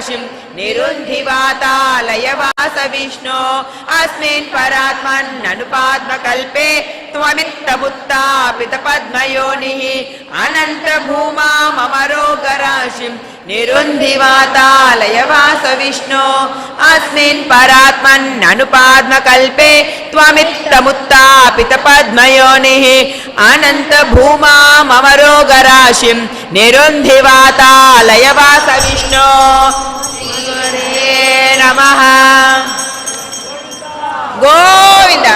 मनोगराशिं निरुन्धिवातालयवास विष्णो अस्मिन् परात्मन्ननुपात्मकल्पे त्वमित्तमुत्तापितपद्मयोनिः अनन्तभूमामरोगराशिं निरुन्धिवातालयवास विष्णो अस्मिन् परात्मन्ननुपात्मकल्पे त्वमित्तमुत्तापितपद्मयोनिः अनन्तभूमामरोगराशिं निरुन्धिवातालयवास विष्णो नमः गोविंद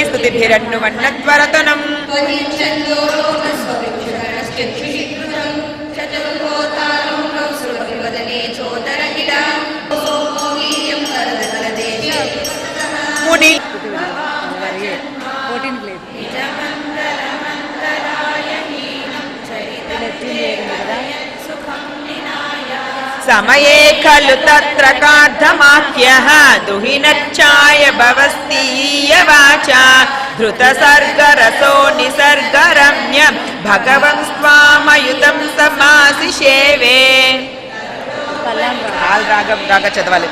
स्तुतिभिरन्नुवन्नत्वरतनं मुनि समये खलु तत्र कार्धमाख्यः दुहिनच्चाय भवस्तीय वाचा धृतसर्गरसो निसर्गरम्य भगवन् स्वामयुतं समासिषेवे रागं राग चदवाले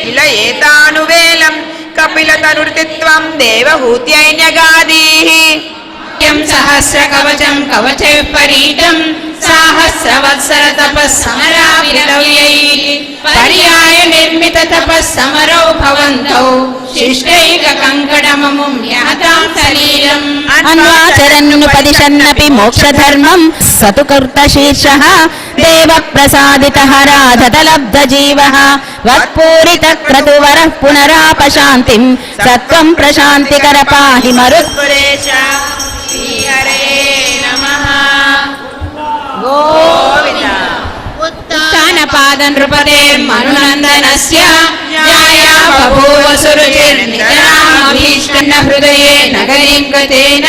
इलयेतानुवेलं कपिलतनुर्तित्वं देवहूत्यैन्यगादीः सहस्रकवचं कवचे परीतं साहस्रवत्सरतपस्समराविरव्यैः पर्याय निर्मित तपस्समरौ भवन्तौ शिष्टैककङ्कणममुं यातां शरीरम् अन्वाचरन्नुपदिशन्नपि मोक्षधर्मं सतुकर्तशीर्षः देवप्रसादितः राधतलब्धजीवः वत्पूरितक्रतुवरः पुनरापशान्तिं सत्त्वं प्रशान्तिकर पाहि मरुत्पुरेश हरे नमः गोविंद उत्तानपादनृपतेर्मनुनन्दनस्य न्याया बभूव सुरुचिर्नितरामभीष्टन्न हृदये नगरीं गतेन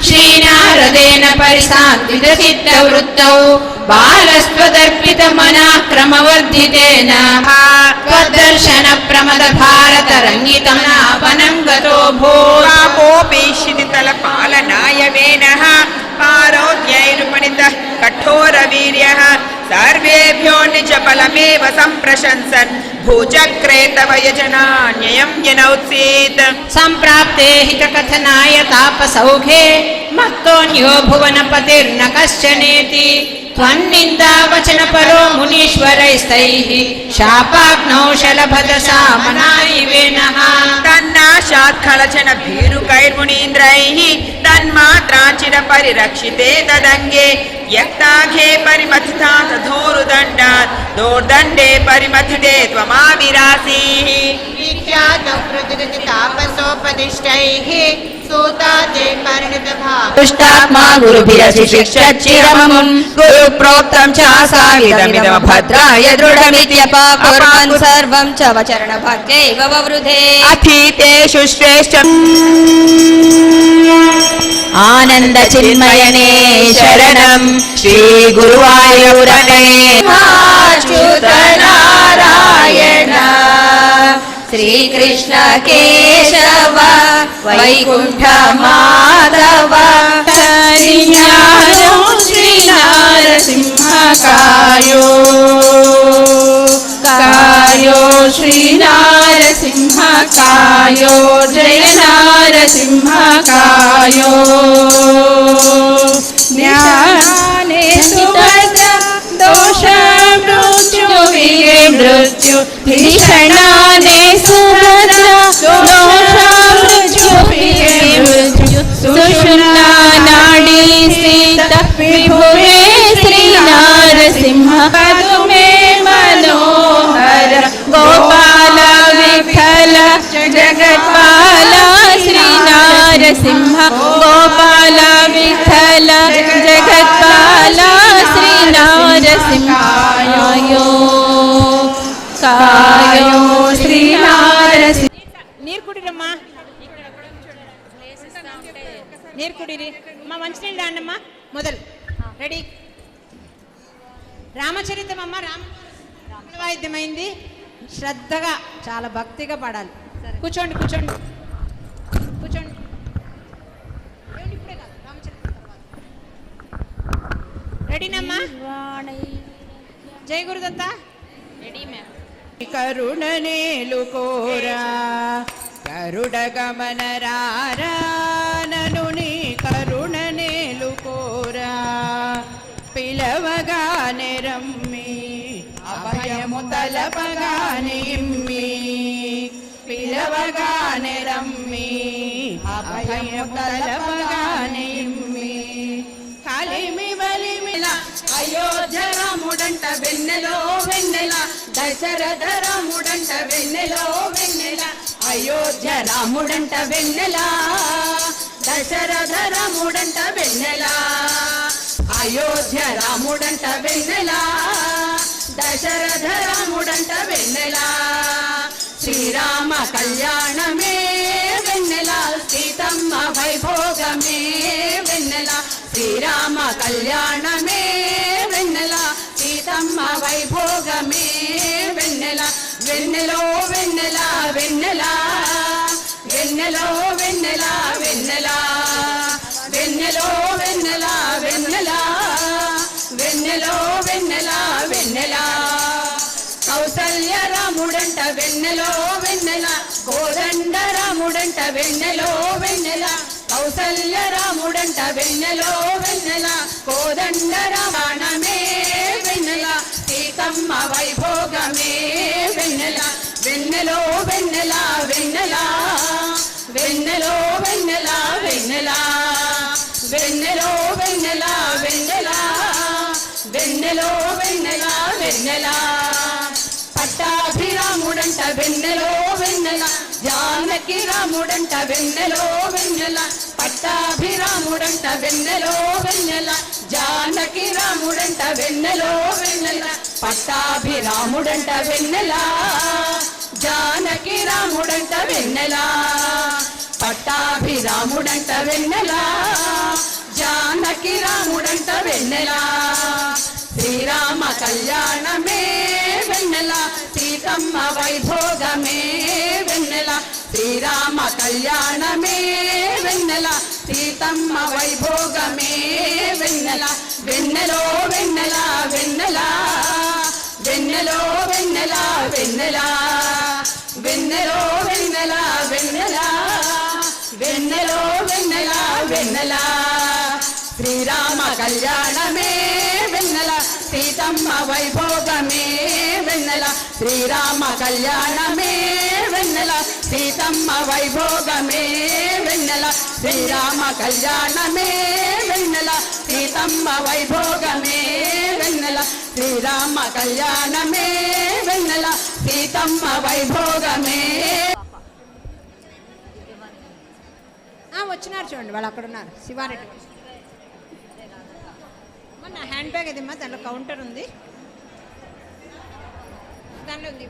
श्रीनारदेन परिसान्वितचित्तवृत्तौ बालस्त्वदर्पितमनः क्रमवर्धितेन त्वद्दर्शनप्रमदभारतरङ्गितं नापनं गतो भूपोऽपि शिथितलपालनाय वेनः पारोद्यैरुपणितः कठोरवीर्यः सर्वेभ्यो निजबलमेव सम्प्रशंसन् भूचक्रे तव यजनान्ययं यनौत्सीत् सम्प्राप्ते हितकथनाय तापसौखे मत्तोऽन्यो भुवनपतिर्न कश्चनेति त्वन्निन्दावचनपरो मुनीश्वरैस्तैः शापाग्नौ शलभदशामनायिवेनः तन्नाशात् खलचन भीरुकैर्मुनीन्द्रैः तन्मात्राचिरपरिरक्षिते तदङ्गे यक्ताघे परिमथिता तथोरुदण्डात् दोर्दण्डे परिमथिते त्वमाविरासीः तापसोपदिष्टैः सूताते परिणतभाव दुष्टात्मा गुरुभिरशिशिक्षच्चिरममुन् गुरुप्रोक्तं च साविदमिदं भद्राय दृढमित्यपाकुर्वन् सर्वं च वचरणभाग्यैव ववृधे अथीतेषु श्रेष्ठ आनन्दचिन्मयने शरणं श्रीगुरुवायूरने अच्युतनारायण श्रीकृष्ण केशव वैकुण्ठ माधव श्रीनारसिंह कायो श्रीनारसिंह कायो जय नारसिंह कायो ज्ञाने सुभद्र दोष मृत्यु मृत्यु भीषणाने सुभद्र दोष मृत्यु मृत्यु सुषुम्ना नाडी स्थित विभुवे श्रीनारसिंह पदुमे मनोहर गोपाल विठल जगत्पाल श्रीनारसिंह गोपाल विठल जगत्पाल श्रीनारसिंह कायो श्रीनारसिंह ನೀರು ಕುಡಿರಮ್ಮ, ನೀರು ಕುಡೀರಿ ಅಮ್ಮ. ಮಂಚಿನೀರು ದಾಂಡಮ್ಮ ಮೊದಲು. రెడీ. రామచరితమమ్మ వాయిద్యమైంది. శ్రద్ధగా చాలా భక్తిగా పాడాలి. కూర్చోండి కూర్చోండి కూర్చోండి. ఇప్పుడే కాదు, రామచరితం తర్వాత. రెడీనమ్మా? జై గురుదత్త. Ready ma'am. కరుణనేలుకోరా కరుడ గమనరారా నను నీ కరుణనేలుకోరా పిలవగానే రమ్మి అభయము తలపగానే ఇమ్మి పిలవగానే రమ్మి అభయము తలపగానే ఇమ్మి కలిమి బలిమిల అయోధ్య రాముడంట వెన్నెలో వెన్నెల దశరథ రాముడంట వెన్నెలో వెన్నెల అయోధ్య రాముడంట వెన్నెల దశరథ రాముడంట వెన్నెల అయోధ్య రాముడంట వెన్నెల దశరథ రాముడంట వెన్నెల శ్రీరామ కళ్యాణమే వెన్నెల సీతమ్మ వైభోగమే వెన్నెల శ్రీరామ కళ్యాణమే వెన్నెల సీతమ్మ వైభోగమే వెన్నెల వెన్నెలో వెన్నెల వెన్నెల వెన్నెలో వెన్నెల వెన్నెల వెన్నెలో వెన్నెల వెన్నెల వెన్నెలో వెన్నెల వెన్నెల కౌసల్య రాముడంట వెన్నెలో వెన్నెల కోదండ రాముడంట వెన్నెలో వెన్నెల కౌసల్య రాముడంట వెన్నెలో వెన్నెల కోదండ రామాయణమే వెన్నెల సీతమ్మ వైభోగమే వెన్నెల వెన్నెలో వెన్నెల వెన్నెల వెన్నెలో వెన్నెల వెన్నెల వెన్నెలో వెన్నెల వెన్నెల వెన్నెలో వెన్నెల వెన్నెల పట్టాభిరాముడంట వెన్నెలో వెన్నెల జానకి రాముడంట వెన్నెలో వెన్నెల పట్టాభిరాముడంట వెన్నెలో వెన్నెల జానకి రాముడంట వెన్నెలో వెన్నెల పట్టాభిరాముడంట వెన్నెల జానకి రాముడంట వెన్నెల పట్టాభిరాముడంట వెన్నెల జానకి రాముడంట వెన్నెల శ్రీరామ కళ్యాణమే వెన్నెల సీతమ్మ వైభోగమే వెన్నెల శ్రీరామ కళ్యాణమే వెన్నెల సీతమ్మ వైభోగమే వెన్నెల వెన్నెలో వెన్నెల వెన్నెల వెన్నెలో వెన్నెల వెన్నెల వెన్నెలో వెన్నెల వెన్నెల వెన్నెలో వెన్నెల వెన్నెల శ్రీరామ కళ్యాణమే వెన్నెల సీతమ్మ వైభోగమే వెన్నెల శ్రీరామ కళ్యాణమే వెన్నెల సీతమ్మ వైభోగమే వెన్నెల శ్రీరామ కళ్యాణమే వెన్నెల సీతమ్మ వైభోగమే వెన్నెల శ్రీరామ కళ్యాణమే వెన్నెల సీతమ్మ వైభోగమే. వచ్చినారు చూడండి, వాళ్ళు అక్కడ ఉన్నారు. శివారెడ్డి నా హ్యాండ్ బ్యాగ్ ఇది, దాంట్లో కౌంటర్ ఉంది. దాంట్లో ఉంది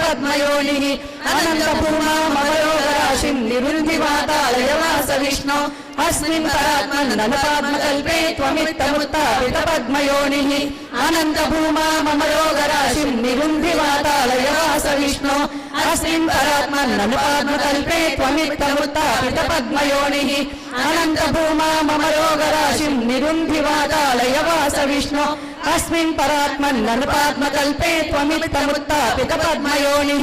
పద్మయోని అనంతపూర్ణమయోగరాశిం నిరుంధివాతాలయవాస విష్ణు అస్మిన్ పరాత్మన్ననుపాత్మకల్పే త్వమిత్తముత్తాపిత పద్మయోని అనంతభూమామయోగరాశిం నిరుంధివాతాలయవాస విష్ణు అస్మిన్ పరాత్మన్ననుపాత్మకల్పే త్వమిత్తముత్తాపిత పద్మయోని అనంతభూమామయోగరాశిం నిరుంధివాతాలయవాస విష్ణు అస్మిన్ పరాత్మన్ననుపాత్మకల్పే త్వమిత్తముత్తాపిత పద్మయోని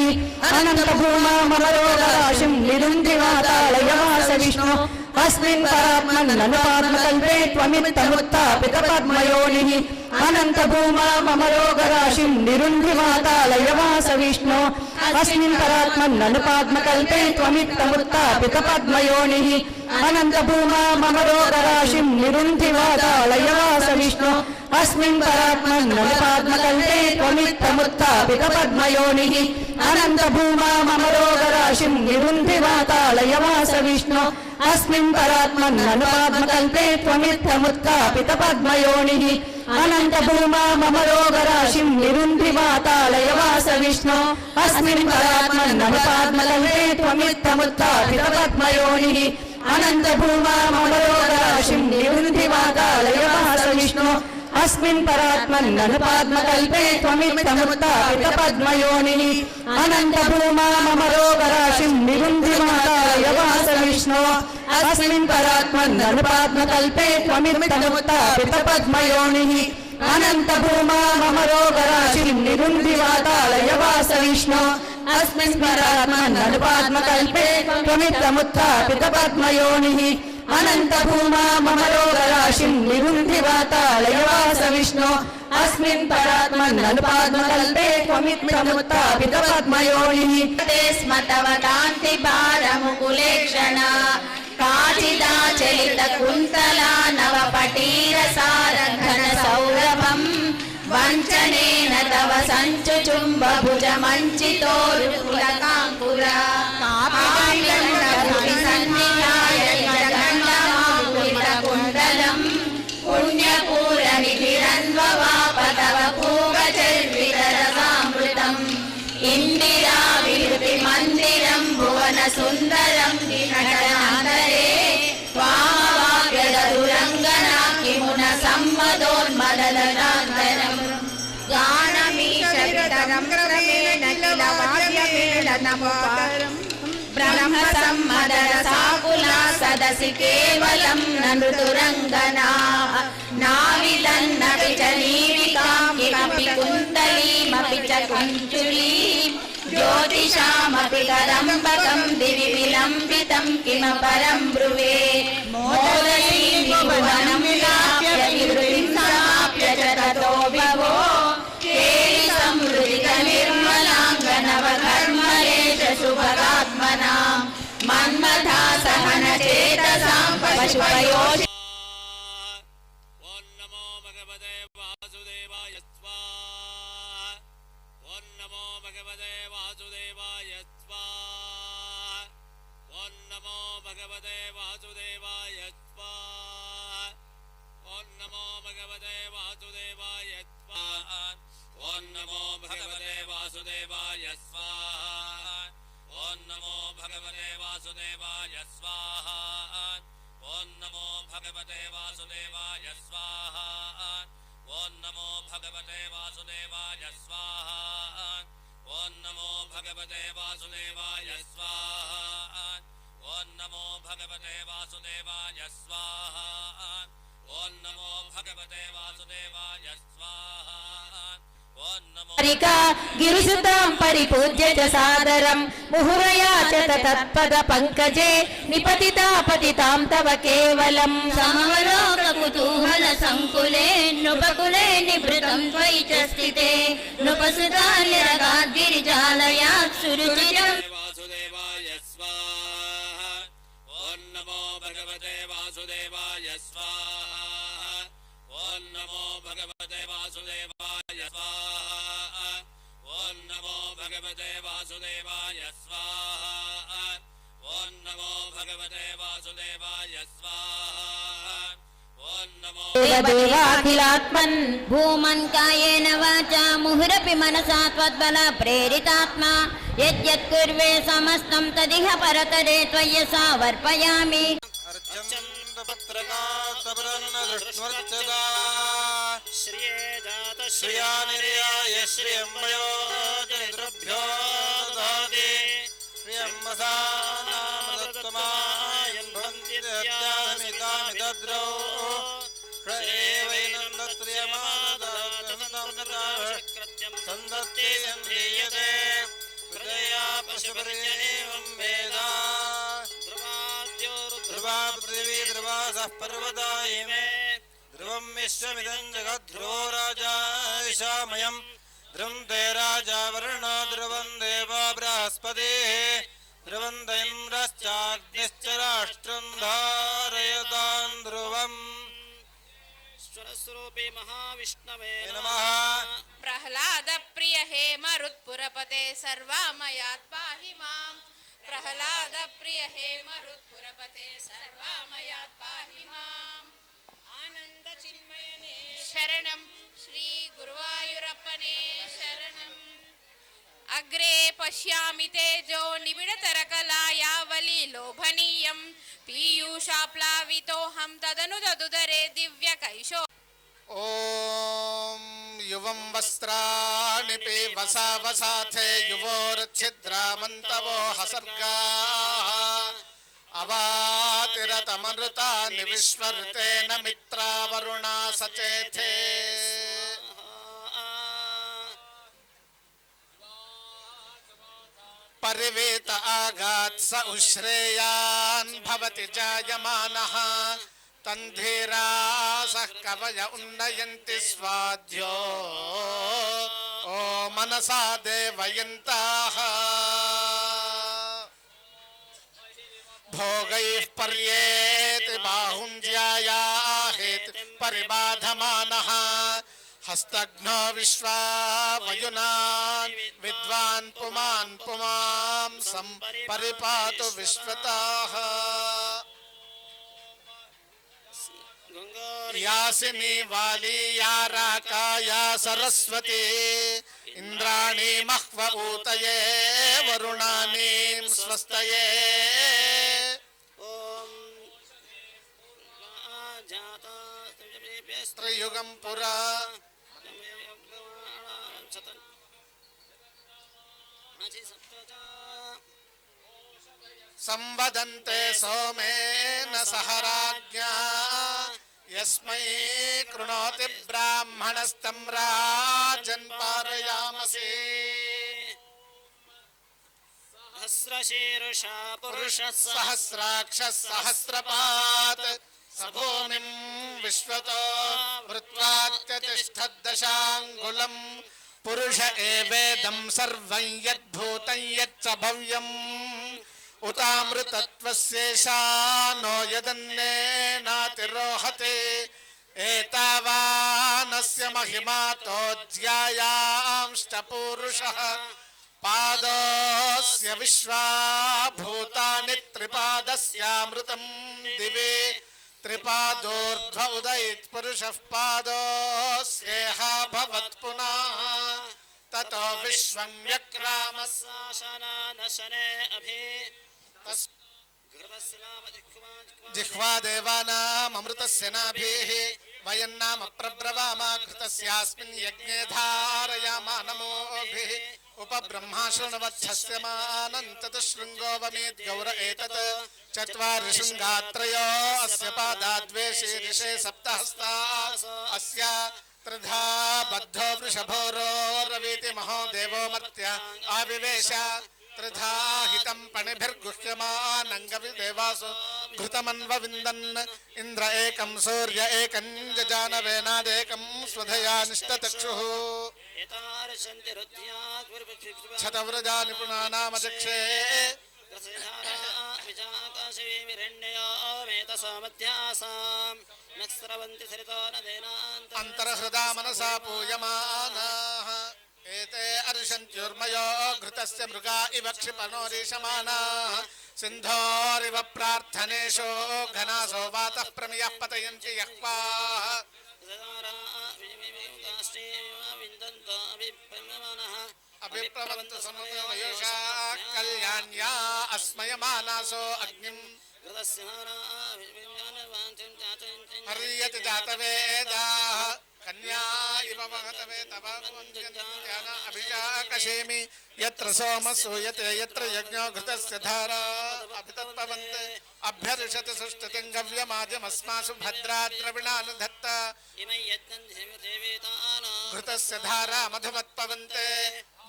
అనంతభూమామయోగరాశిం నిరుంధివాతాలయవాస విష్ణు అస్మిన్ పరాత్మన్ననుపాత్మకల్పే త్వమిత్తముత్తాపిత పద్మయోని అనంతభూమామయోగరాశిం నిరుంధివాతాలయవాస విష్ణు అస్మిన్ పరాత్మన్ననుపాత్మకల్పే త్వమిత్తముత్తాపిత పద్మయోని అనంతభూమామయోగరాశిం నిరుంధివాతాలయవాస విష్ణు అస్మిన్ పరాత్మన్ననుపాత్మకల్పే త్వమిత్తముత్తాపిత పద్మయోని అనంతభూమామయోగరాశిం నిరుంధివాతాలయవాస విష్ణు అస్మిన్ పరాత్మన్ననుపాత్మకల్పే త్వమిత్తముత్తాపిత పద్మయోని అనంతభూమామయోగరాశిం నిరుంధివాతాలయవాస విష్ణు అస్మిన్ పరాత్మన్ననుపాత్మకల్పే త్వమిత్తముత్తాపిత పద్మయోని अनन्तभूमामरोगराशिं निरुन्धि वातालयवास विष्णो अस्मिन् परात्मन्ननुपाद्मकल्पे त्वमित्थमुत्थापितपद्मयोनिः अनन्तभूमामरोगराशिं निरुन्धि वातालयवास विष्णो अस्मिन् परात्मन्ननुपाद्मकल्पे त्वमित्थमुत्थापितपद्मयोनिः अनन्तभूमामरोगराशिं निरुन्धि वातालयवास विष्णो अस्मिन् परात्मन्ननुपाद्मकल्पे त्वमित्थमुत्थापितपद्मयोनिः अनन्तभूमामरोगराशिं निरुन्धि वातालयवास विष्णो अस्मिन् परात्मन्ननुपाद्मकल्पे त्वमित्थमुत्थापितपद्मयोनिः ते स्म तव कान्तिभारमुकुलेक्षणा काचिदाचलितकुन्तला नवपटीरसारघनसौरभम् वञ्चनेन तव सञ्चुचुम्बभुजमञ्चितोरुकुलकाङ्कुरा कापितण्डभुविसन्निधाय जगन्नाकुलितकुण्डलम् पुण्यपूरनिधिरन्ववाप तव पूगचर्वितरसामृतम् इन्दिराविहृतिमन्दिरम् भुवनसुन्दरम् विनटनान्तरे त्वामवाप्यदुरङ्गना किमुन सम्मदोन्मदनान्तरम् गानमीशवितरम् क्रमेण किल वाद्यमेलनमुपकरम् ब्रह्मसम्मदरसाकुला सदसि केवलं न नृतुरङ्गना नाविलन्नपि च नीविकां किमपि कुन्तलीमपि च कुञ्चुलीं ज्योतिषामपि कदम्बकं दिवि विलम्बितं किमपरं ब्रुवे मोदसीं भुवनं व्याप्य विहृतिं समाप्य च ततो विभो केलि समृद्धितनिर्मलाङ्गनवकर्मले च शुभगात्मनां मन्मथा सहनचेतसां पशुपयोषि गिरिसुतां परिपूज्य च सादरं मुहुरया च तत्पद पंकजे निपतिता पतितां तव केवलं समवलोक कुतूहल संकुले नृपकुले निभृतं त्वयि च स्थिते नृपसुता निरगाद् गिरिजालयात् सुरुचिरम् वासुदेवाय स्वाहा ओं नमो भगवते वासुदेवाय स्वाहा ओं नमो भगवते वासुदेवाय स्वाहा ओं नमो भगवते वासुदेवाय स्वाहा ओं नमो भगवते वासुदेवाय स्वाहा ओं नमो देवाखिलात्मन् भूमन् कायेन वाचा मुहुरपि मनसा त्वद्बल प्रेरितात्मा यद्यत् कुर्वे समस्तं तदिह परतरे त्वय्य समर्पयामि अर्चन्दपत्रकातवरन्नदृष्ट्वर्चदा श्रियानिर्याय श्रियम्मयो जनितृभ्यो ददाति श्रियम्मसानामदत्तमायन् भवन्ति दत्यामितामितद्रौ सन्दत्ते सन्धीयते हृदया पशुपर्येवं वेदा ध्रुवा पृथिवी ध्रुवासः पर्वता इमे ध्रुवं विश्वमिदं जगद्ध्रुवो राजा ईशामयम् ध्रुवं ते राजा वरुणो ध्रुवं देवा बृहस्पतिः ध्रुवं द इन्द्रश्चाग्निश्च राष्ट्रं धारयतां ध्रुवम् स्वरस्वरूपे महाविष्णवे नमः। प्रह्लाद प्रिय हे मरुत्पुरपते सर्वामयात् पाहि माम् प्रह्लाद प्रिय हे मरुत्पुरपते सर्वामयात् पाहि माम् आनंद चिन्मयने शरणं श्री गुरुवायूरप्पने शरणम् अग्रे पश्यामि तेजो निबिडतरकलायावली लोभनीयम् पीयूषाप्लावितोऽहं तदनु ददुदरे दिव्यकैशो ॐ युवं वस्त्राणि पीवसा वसाथे युवोर्च्छिद्रामन्तवो हसर्गाः अवातिरतमनृतानि विश्वर्तेन मित्रा वरुणा सचेथे परिवेत आगात् स उश्रेयान् भवति जायमानः तन्धीरासः कवय उन्नयन्ति स्वाध्यो ओ मनसा देवयन्ताः भोगैः पर्येति बाहुञ्ज्यायाहेत् परिबाधमानः हस्तघ्नो विश्वा वयुनान् विद्वान् पुमान् पुमांसं परिपातु विश्वताः यासिनी वाली या राका या सरस्वती इंद्राणी मह्व ऊतये वरुणानीं स्वस्तये त्रियुगं पुरा संवदन्ते सोमेन सह राज्ञा यस्मै कृणोति ब्राह्मणस्तं राजन् पारयामसि सहस्रशीर्षा पुरुषः सहस्राक्षः सहस्रपात् स भूमिं विश्वतो वृत्वात्यतिष्ठद्दशाङ्गुलम् पुरुष एवेदं सर्वं यद्भूतं यच्च भव्यम् उतामृतत्वस्येषा नो यदन्नेनातिरोहते एतावानस्य महिमातोज्यायांश्च पूरुषः पादोऽस्य विश्वाभूतानि त्रिपादस्यामृतं दिवे त्रिपादोर्ध्व उदयित् पुरुषः पादोऽस्येह भवत् पुनः ततो विश्वं व्यक्रामः शासनानशने अभि जिह्वा देवानाम् अमृतस्य नाभिः वयं नाम प्रब्रवाम घृतस्यास्मिन् यज्ञे धारयामा नमोभिः उपब्रह्मा शृण्वच्छस्य मानन्ततशृङ्गो वमेद्गौर एतत् चत्वारि शृङ्गात्रयो अस्य पादाद्वे शीर्षे सप्तहस्ता अस्य त्रिधा बद्धो वृषभोरोरवीति महो देवो मर्त्य आविवेश त्रिधा हितं पणिभिर्गुह्यमानङ्गविदेवासु घृतमन्वविन्दन् इन्द्र एकं सूर्य एकं जजानवेनादेकं स्वधया निष्टचक्षुः शतव्रजा निपुणानामचक्षे अन्तर्हृदा मनसा पूयमानाः एते अर्षन्त्युर्मयो घृतस्य मृगा इव क्षिपणोरीशमानाः सिन्धोरिव प्रार्थनेषु घनासो वातः प्रमियः पतयन्ति यह्वाः अभिप्रवन्तु समुदयोषा कल्याण्या अस्मयमानासो अग्निम् हर्यति जातवेदाः कन्या इव महतवे तव अभिषाकशेमि यत्र सोमः सूयते यत्र यज्ञो घृतस्य धारा अभितत्पवन्ते अभ्यर्षति सुष्ठुतिं गव्यमाद्यमस्मासु भद्रा द्रविणान् धत्त घृतस्य धारा मधुमत्पवन्ते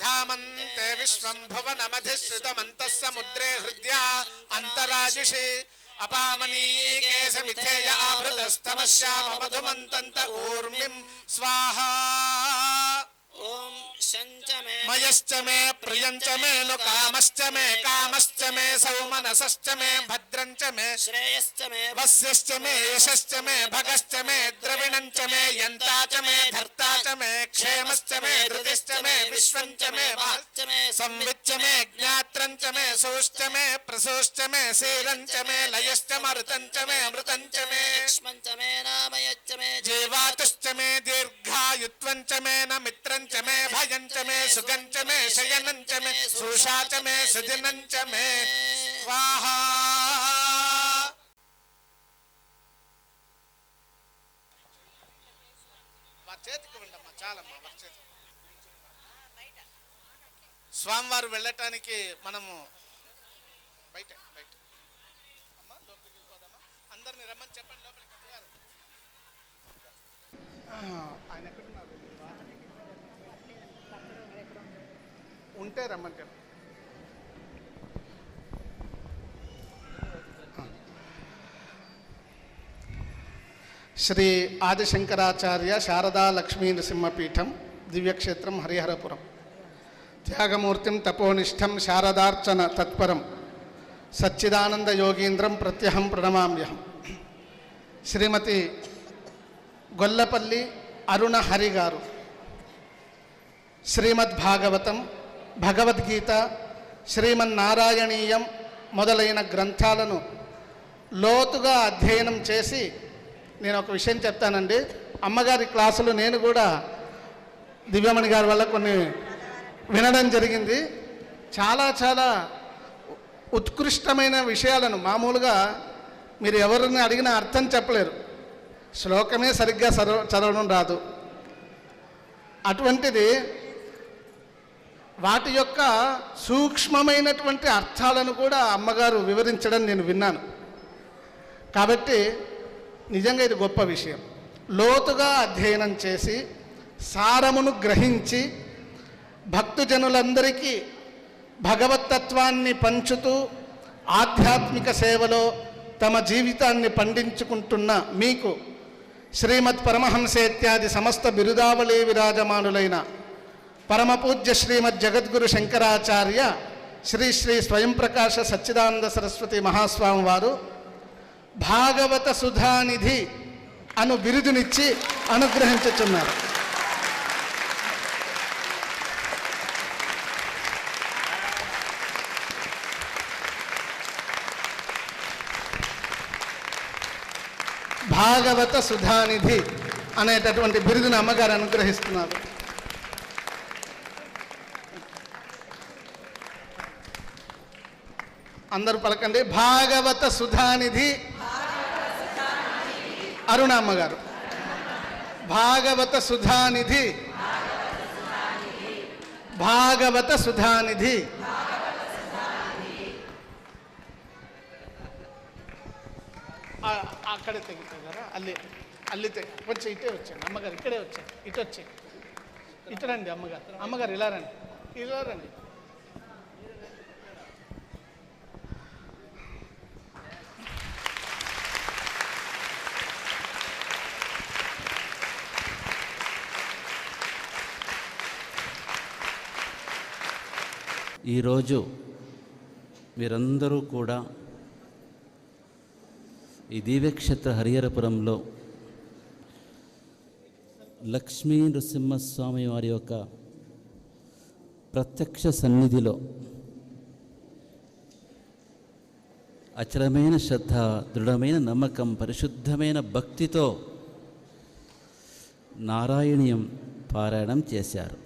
धामन्ते विश्वं भुवनमधिश्रितमन्तः समुद्रे हृद्या अन्तराजुषे अपामनीके समिथेय आवृतस्तमश्याम मधुमन्तन्त ऊर्मिं स्वाहा ओम शंच मे मयश्च मे प्रियञ्च मे नु कामश्च मे सौमनसश्च मे भद्रञ्च मे श्रेयश्च मे वस्यश्च मे यशश्च मे भगश्च मे द्रविणञ्च मे यन्ता च मे धर्ता च मे क्षेमश्च मे धृतिश्च मे विश्वञ्च मे महश्च मे संविच्च मे ज्ञात्रञ्च मे सोश्च मे प्रसोश्च मे शीलञ्च मे लयश्च मरुतञ्च मे अमृतञ्च मे लक्ष्मञ्च मे नामयच्च मे जीवातुश्च मे दीर्घायुत्वञ्च मे न मित्रञ्च मे भयञ्च मे सुगञ्च मे शयनञ्च मे सुषा च मे सुदिनञ्च मे स्वाहा చేతికి ఉండమ్మా, చాలమ్మా వారి చేతికి. స్వామివారు వెళ్ళటానికి మనము బయట బయట అమ్మా లోపలికి పోదామా? అందరిని రమ్మని చెప్పండి లోపలికి. ఆయన ఎక్కడున్నారు? ఉంటే రమ్మని చెప్పండి. శ్రీ ఆదిశంకరాచార్య శారదా లక్ష్మీ నృసింహపీఠం దివ్యక్షేత్రం హరిహరపురం త్యాగమూర్తిం తపోనిష్టం శారదార్చన తత్పరం సచ్చిదానంద యోగీంద్రం ప్రత్యహం ప్రణమామ్యహం. శ్రీమతి గొల్లపల్లి అరుణ హరి గారు శ్రీమద్భాగవతం, భగవద్గీత, శ్రీమన్నారాయణీయం మొదలైన గ్రంథాలను లోతుగా అధ్యయనం చేసి, నేను ఒక విషయం చెప్తానండి, అమ్మగారి క్లాసులు నేను కూడా దివ్యమణి గారి వల్ల కొన్ని వినడం జరిగింది. చాలా చాలా ఉత్కృష్టమైన విషయాలను మామూలుగా మీరు ఎవరిని అడిగినా అర్థం చెప్పలేరు, శ్లోకమే సరిగ్గా చదవడం రాదు. అటువంటిది వాటి యొక్క సూక్ష్మమైనటువంటి అర్థాలను కూడా అమ్మగారు వివరించడం నేను విన్నాను. కాబట్టి నిజంగా ఇది గొప్ప విషయం. లోతుగా అధ్యయనం చేసి సారమును గ్రహించి భక్తుజనులందరికీ భగవత్తత్వాన్ని పంచుతూ ఆధ్యాత్మిక సేవలో తమ జీవితాన్ని పండించుకుంటున్న మీకు శ్రీమద్ పరమహంసేత్యాది సమస్త బిరుదావళి విరాజమానులైన పరమపూజ్య శ్రీమద్ జగద్గురు శంకరాచార్య శ్రీ శ్రీ స్వయంప్రకాశ సచ్చిదానంద సరస్వతి మహాస్వామి వారు భాగవత సుధానిధి అను బిరుదునిచ్చి అనుగ్రహించుచున్నారు. భాగవత సుధానిధి అనేటటువంటి బిరుదును అమ్మగారు అనుగ్రహిస్తున్నారు. అందరూ పలకండి, భాగవత సుధానిధి అరుణ అమ్మగారు. భాగవత సుధానిధి, భాగవత సుధానిధి. అక్కడే తెగుతారా? అల్లితే కొంచెం ఇటే వచ్చాను అమ్మగారు, ఇక్కడే వచ్చాను, ఇటు వచ్చాను, ఇటు రండి అమ్మగారు. అమ్మగారు ఇలా రండి, ఇలా రండి. ఈరోజు మీరందరూ కూడా ఈ దివ్యక్షేత్ర హరిహరపురంలో లక్ష్మీ నృసింహస్వామి వారి యొక్క ప్రత్యక్ష సన్నిధిలో అచలమైన శ్రద్ధ, దృఢమైన నమ్మకం, పరిశుద్ధమైన భక్తితో నారాయణీయం పారాయణం చేశారు.